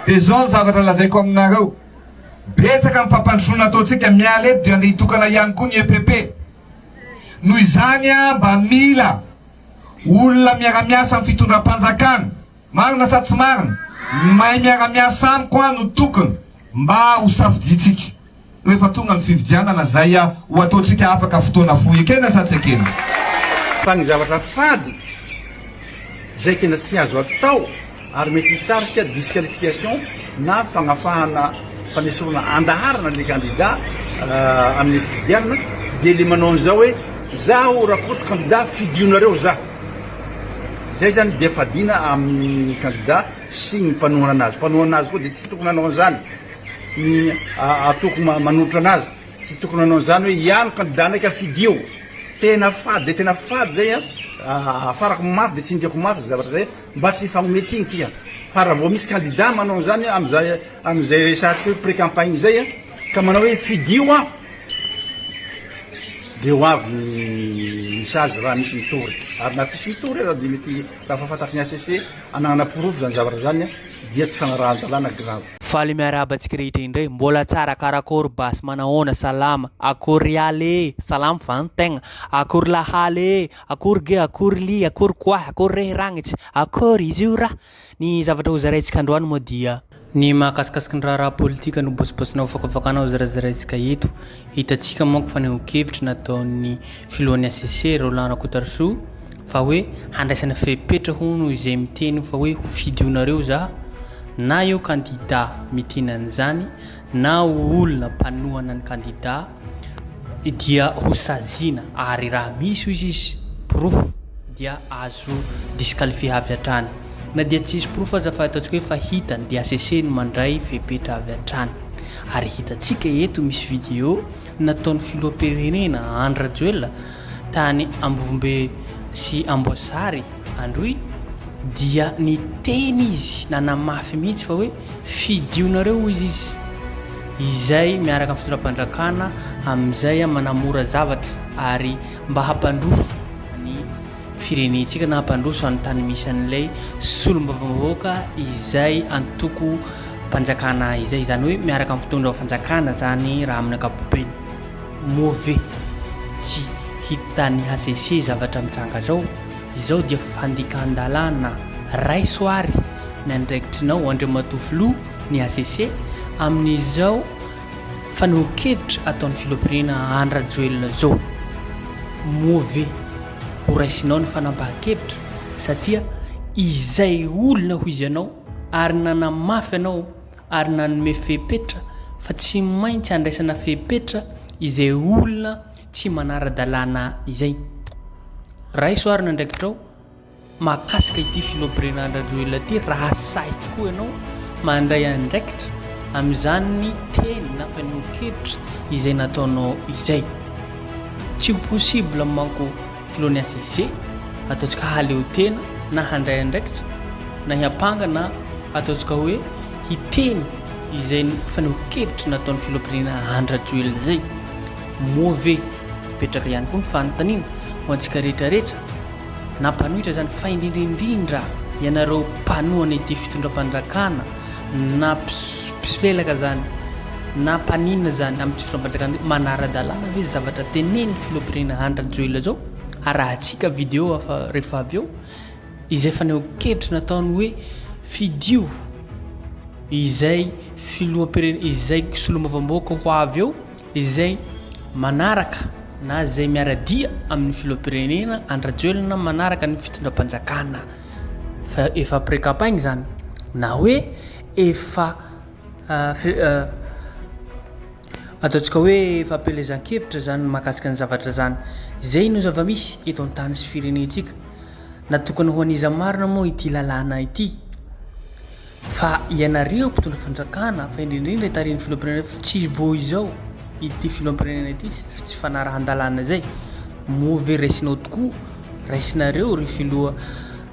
dia zao ny zavatra lazaiko aminareo betsaka amin'ny fampandrosoana ataontsika miala eto dia andeha hitokana ihany koa ny EPP noho izany a mba mila olona miara-miasa amin'ny fitondram-panjakana marina sa tsy marina mahay miara-miasa amiko a no tokony mba ho safiditsika rehefa tonga ny fividianana zay a ho ataontsika afaka fotoana fohy ekena sa tsy ekena fa ny zavatra fady zay tena tsy azo atao ary mety hitarika disqualification na fagnafahana fanesorana andaharana le candidat amin'ny fividianana dia le manao an'izao hoe zaho rakoto candidat fidionareo za zay zany dia fadina amin'ny candidat sy ny mpanohana anazy koa dia tsy tokony hanao an'izany ny atoko manotra anazy tsy tokony hanao an'izany hoe ihano candidat naika fidio tena fady zay a farako mafy dia tsy indriako mafy zavatra zay mba tsy fanometsiny tsika fa raha vao misy candidat manao an'izany am'izay resaty hoe pré-campagne zay a ka manao hoe fidio a dia ho avy ny sazy raha misy mitory ary na tsisy mitory raha dia mety raha fahafantariny ACC anagnana porofo zany zavatra zany dia tsy fanarahan-dalàna grave faly miarabantsika rehetra indray mbola tsara karakory basy manahoana salama akory ale salama vantegna akory lahale akory ge akory li akory koa akory rehiragnitsy akory izy io raha ny zavatra hozaraintsika androany moa dia ny mahakasikasiky ny raha politika no bosibosinao fakavakanao zarazaraintsika eto hitantsika manko fanehon-kevitra nataon'ny filohan'ny ACC Roland Kotarso fa hoe handraisana fepetra hono izay miteny fa hoe fidionareo za na eo candidat miteny an'izany na olona mpanohana ny candidat dia ho saziana ary raha misy izy proof dia azo disqualifié avy hatrany na dia tsisy proof aza fa ataontsika hoe fa hitany dia ACC no mandray fepetra avy hatrany ary hitantsika eto misy vidéo nataon'ny filoham-pirenena Andry Rajoelina tany Ambovombe sy Amboasary Androy dia ny teny izy nanamafy mihitsy fa hoe fidionareo izy izay miaraka amin'ny fitondram-pandrakana amin'izay manamora zavatra ary mba hampandroso ny firenentsika na hampandroso any tany misy an'ilay solombavambahoaka izay antoko mpanjakana izay zany hoe miaraka amin'ny fitondra fanjakana zany raha amin'ny ankapobeny mauvais tsy hitany ACC zavatra mivanga zao izao dia fandikan-dalàna ray soary ny andraikitrinao Andriamatofilo ny ACC amin'izao faneho-kevitra ataon'ny filoham-pirenena Andry Rajoelina zao mauvais ho raisinao ny fanampahan-kevitra satria izay olona ho izy anao ary nanamafy anao ary nanome fepetra fa tsy maintsy andraisana fepetra izay olona tsy manara-dalàna izay ray soary ny andraikitrao mahakasika ity filoham-pirenena Andry Rajoelina ty raha say tokoa ianao mandray andraikitra amin'izany ny teny na faneho-kevitra izay nataonao izay tsy ho possible manko filohan'ny ACC ataontsika haleo tena na handray andraikitra na hiampanga na ataontsika hoe hiteny izay faneho-kevitra nataon'ny filoham-pirenena Andry Rajoelina zay mauvais petraka ihany koa ny fanontaniana ho antsika rehetrarehetra na mpanohitra zany fa indrindrindrindra ianareo mpanohana ity fitondram-pandrakana na mpisolelaka zany na mpanina zany amin'ny fitondram-pandrakana manara-dalàna ve zavatra teneny filoham-pirenena Andry Rajoelina zao arahantsika vidéo rehefa avy eo izay faneho-kevitra nataony hoe fidio izay filoham-pirenena izay solombavambahoaka ho avy eo izay manaraka na zay miaradia amin'ny filoham-pirenena Andry Rajoelina manaraka ny fitondram-panjakana fa efa pré-campagne zany na hoe efa ataontsika hoe fampelezan-kevitra zany mahakasika ny zavatra zany zay no zava-misy eto an-tany sy firenentsika natokana ho an'iza marina moa ity lalàna ity fa ianareo mpitondra fandrakana fa indrindrindra itariny filoham-pirenena tsy vo izao ity filoham-pirenena ity tsy fanarahan-dalàna zay mauvais raisinao tokoa raisinareo ry filoha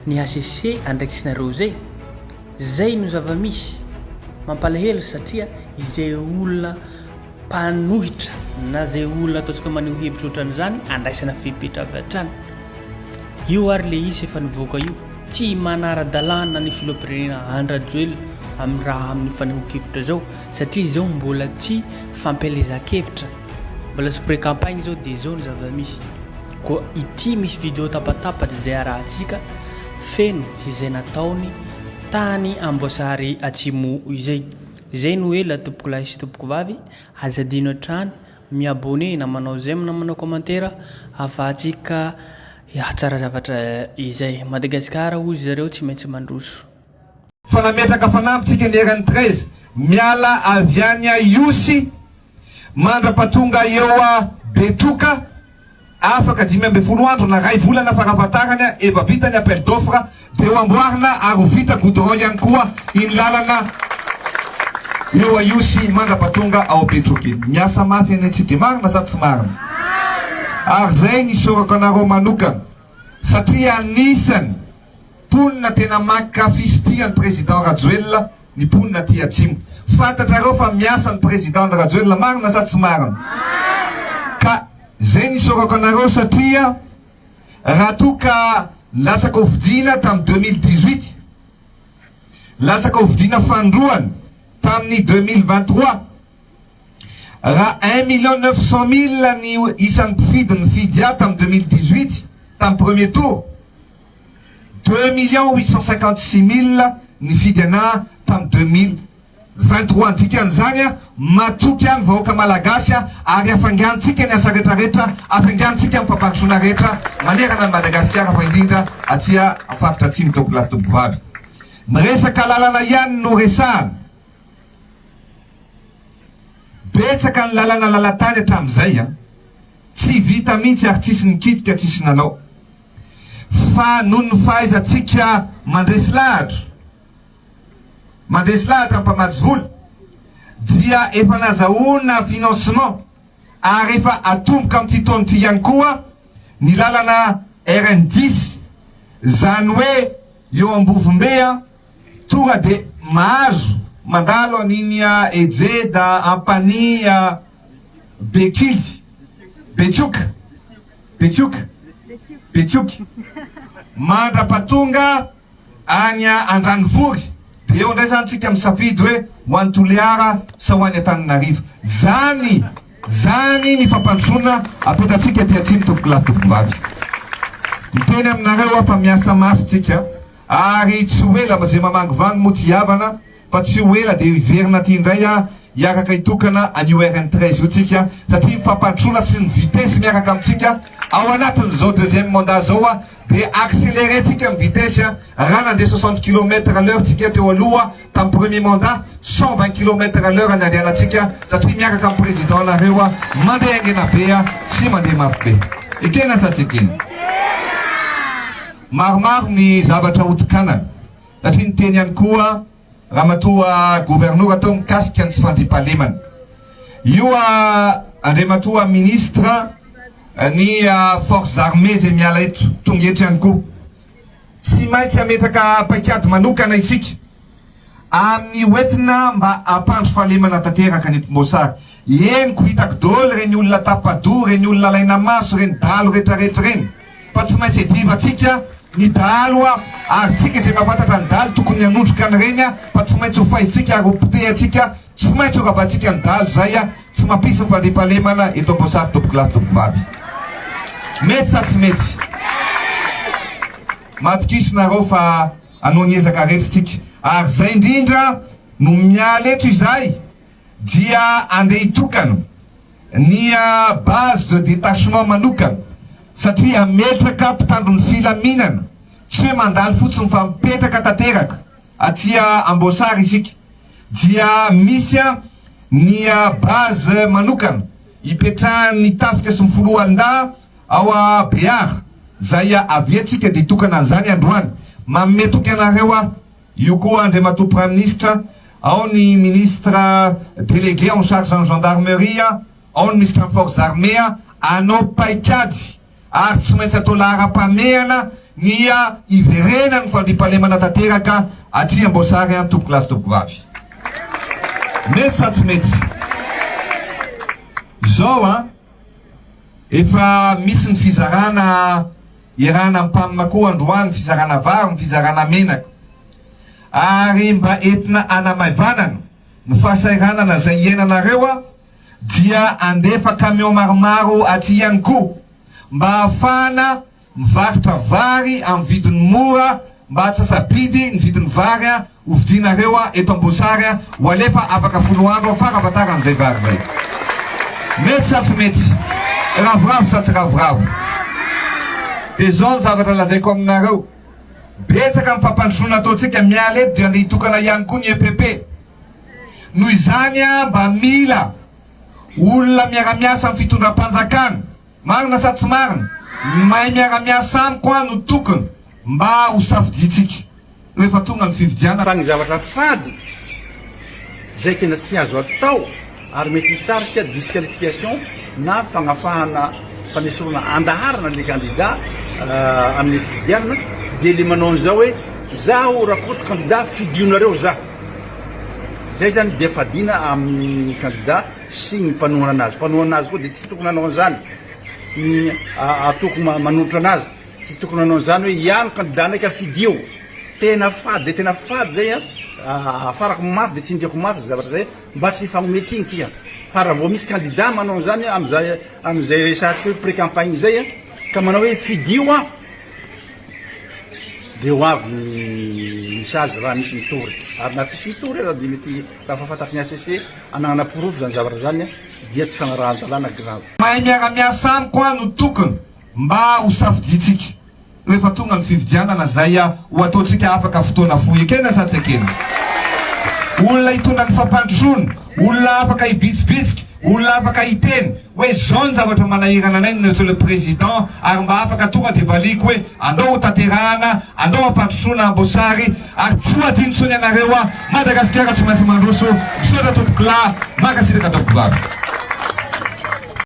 ny ACC andraikisinareo zay no zava-misy mampalahelo satria izay olona mpanohitra na zay olona ataontsika maneho hevitra ohatran'izany andraisana fepetra avy hatrany io ary le izy efa nivoaka io tsy manara-dalàna ny filoham-pirenena Andry Rajoelina amin'ny raha amin'ny fanehoan-kevitra zao satria zao mbola tsy fampelezan-kevitra mbola tsy pré-campagne zao dia zao ny zava-misy koa ity misy vidéo tapatapatra izay arahantsika feno izay nataony tany Amboasary Atsimo izay no hoe la tompoko lahy sy tompoko vavy azadino hatrany miabone na manao j'aime na manao commentaire afahantsika tsara zavatra izay Madagasikara hoy zareo tsy maintsy mandroso fanametraka fanampitsika ny RN 13 miala avy any a Iosy mandrapatonga eo a Betroka afaka 5 andro na ray volana farafatarany efa vita ny appel d'offre dia ho amboarina ary ho vita goudron ihany koa iny lalana eo a Iosy mandrapatonga ao Betroka miasa mafy any antsika marina sa tsy marina ary zay ny sorako anareo manokana satria anisany ponina tena makafisitian'ny président Rajoelina ny ponina ty Atsimo fantatrareo fa miasa ny président Rajoelina marina sa tsy marina ka zay ny sorako anareo satria raha toka latsaka hovidina tamin'ny 2018 latsaka hovidina fandroany tamin'ny 2023 raha 1,900,000 ny isan'ny mpifidy ny fidy ato tamin'ny 2018 tamin'ny premier tour 2,856,000 ny fidy ana tamin'ny 2023 dikan'izany a matoky any vahoaka malagasy ary afangantsika ny asa rehetrarehetra afangantsika amin'ny fampandrosoana rehetra manerana ny Madagasikara fa indrindra atsia faritra atsimo tompoko lahy tompoko vavy miresaka lalana ihany no resahana betsaka ny lalana lalatany hatramin'izay tsy vita mihitsy ary tsisy nikitika tsisy nanao fa noho ny fahaizantsika mandresy lahatra mpamatsy vola dia efa nazahoana financement ary efa atomboka amin'ity taona ity ihany koa ny lalana RN10 zany hoe eo Ambovombe tonga dia mahazo mandalo an'iny Ejeda Ampany Bekily Betioky mandrapatonga any Andranovory dia eo ndray zany tsika misafidy hoe ho an'ny Toliara sa ho any Antananarivo zany ny fampandrosoana apetratsika ty Atsimo tompoko lahy tompoko vavy miteny aminareo fa miasa mafy tsika ary tsy ho ela zay mamangivangy moa ty havana fa tsy ho ela dia iverina ty indray hiaraka hitokana an'io RN 13 io tsika satria fampandrosoana sy ny vitesy miaraka amintsika ao anatin'izao deuxième mandat zao dia accéléré tsika ny vitesy raha nandeha 60 km/h tsika teo aloha tamin'ny premier mandat 120 km/h ny andehanantsika satria miaraka amin'ny président nareo mandeha angena be sy mandeha mafy be ekena sa tsy ekena maromaro ny zavatra otikanana satria ny teny ihany koa raha matoa gouverneur atao mikasika ny tsy fandriampahalemana io andriamatoa ministre ny forces armées zay miala eto tonga eto ihany koa tsy maintsy ametraka paikady manokana isika amin'ny hoentina mba ampandro fahalemana tanteraka ny eto Mosary eniko hitako dolo reny olona tapado reny olona laina maso reny dalo rehetrarehetra reny fa tsy maintsy edivatsika ny dalo ary tsika izay mahafantatra ny dalo tokony hanondroka ny reny fa tsy maintsy ho faizitsika ary hopitehatsika tsy maintsy ho ravatsika ny dalo zay tsy mampisy ny fandriampahalemana eto Mosary tompoko lahy tompoko vavy mety sa tsy mety matokisinareo fa anao ny ezaka rehetritsika ary zay indrindra no miala eto izay dia andeha hitokana ny base de détachement manokana satria ametraka mpitandron'ny filaminana tsy hoe mandalo fotsiny fa mipetraka tanteraka atia Amboasary isika dia misy ny base manokana ipetrahan'ny tafika sy mifolohan-da ao Beara zay aviatsika dia hitokana an'izany androany mametoky anareo io koa andriamatoa prime ministre ao ny ministre délégué en charge en gendarmerie ao ny ministre en forces armées anao paikady ary tsy maintsy atao lahara-pamehana ny iverena ny fandriampahalemana tanteraka aty Amboasary tompoko lahy tompoko vavy mety sa tsy mety zao efa misy ny fizarana irana mpamina koa androany fizarana vary ny fizarana menaka ary mba entina anamaivanana ny fahasairanana zay ienanareo a dia andefa camion maromaro aty ihany koa mba ahafahana mivarotra vary amin'ny vidiny mora mba atsasabidy ny vidiny vary a hovidinareo a eto Amboasary a ho alefa afaka folo andro afarabatarany zay vary zay. Mety sa tsy mety? Ravoravo sa tsy ravoravo? De zao ny zavatra lazaiko aminareo. Betsaka amin'ny fampandrosoana ataontsika miala eto dia andeha hitokana ihany koa ny EPP. Noho izany a mba mila olona miara-miasa amin'ny fitondram-panjakana. Marina sa tsy marina? Mahay miara-miasa amiko a no tokony mba ho safiditsika rehefa tonga ny fividiana. Fa ny zavatra fady zay tena tsy azo atao ary mety hitarika disqualification na fagnafahana fanesorana andaharana le candidat amin'ny fividiana dia le manao an'izao hoe zaho rakoto candidat fidionareo zaho. Zay zany dia fadina amin'ny candidat sy ny mpanohana anazy. Mpanohana anazy koa dia tsy tokony hanao an'izany ny atoko manotra anazy, tsy tokony hanao an'izany hoe ihany candidat ndraika fidio. Tena fady zay a farako mafy dia tsy indriako mafy zavatra zay mba tsy fanometsiny tsika. Fa raha vao misy candidat manao an'izany amin'izay resatsika hoe pré-campagne zay a ka manao hoe fidio a dia ho avy ny misazy raha misy mitory. Ary na tsisy mitory raha dia mety raha fahafantariny ACC ananana porofo zany zavatra zany a dia tsy fanarahan-dalàna grave. Mahay miara-miasa amiko a no tokony mba ho safiditsika rehefa tonga ny fividianana zay a ho ataontsika afaka fotoana fohy ekena sa tsy ekena. Olona hitondra ny fampandrosoana, olona afaka hibitsibitsika, olona afaka hiteny hoe zao ny zavatra manahirana anay monsieur le président ary mba afaka tonga dia valiko hoe andao ho tanterahana, andao hampandrosoana Amboasary ary tsy ho adino tsony anareo a Madagasikara tsy maintsy mandroso misaotra tompokila makasitraka tompokivavy.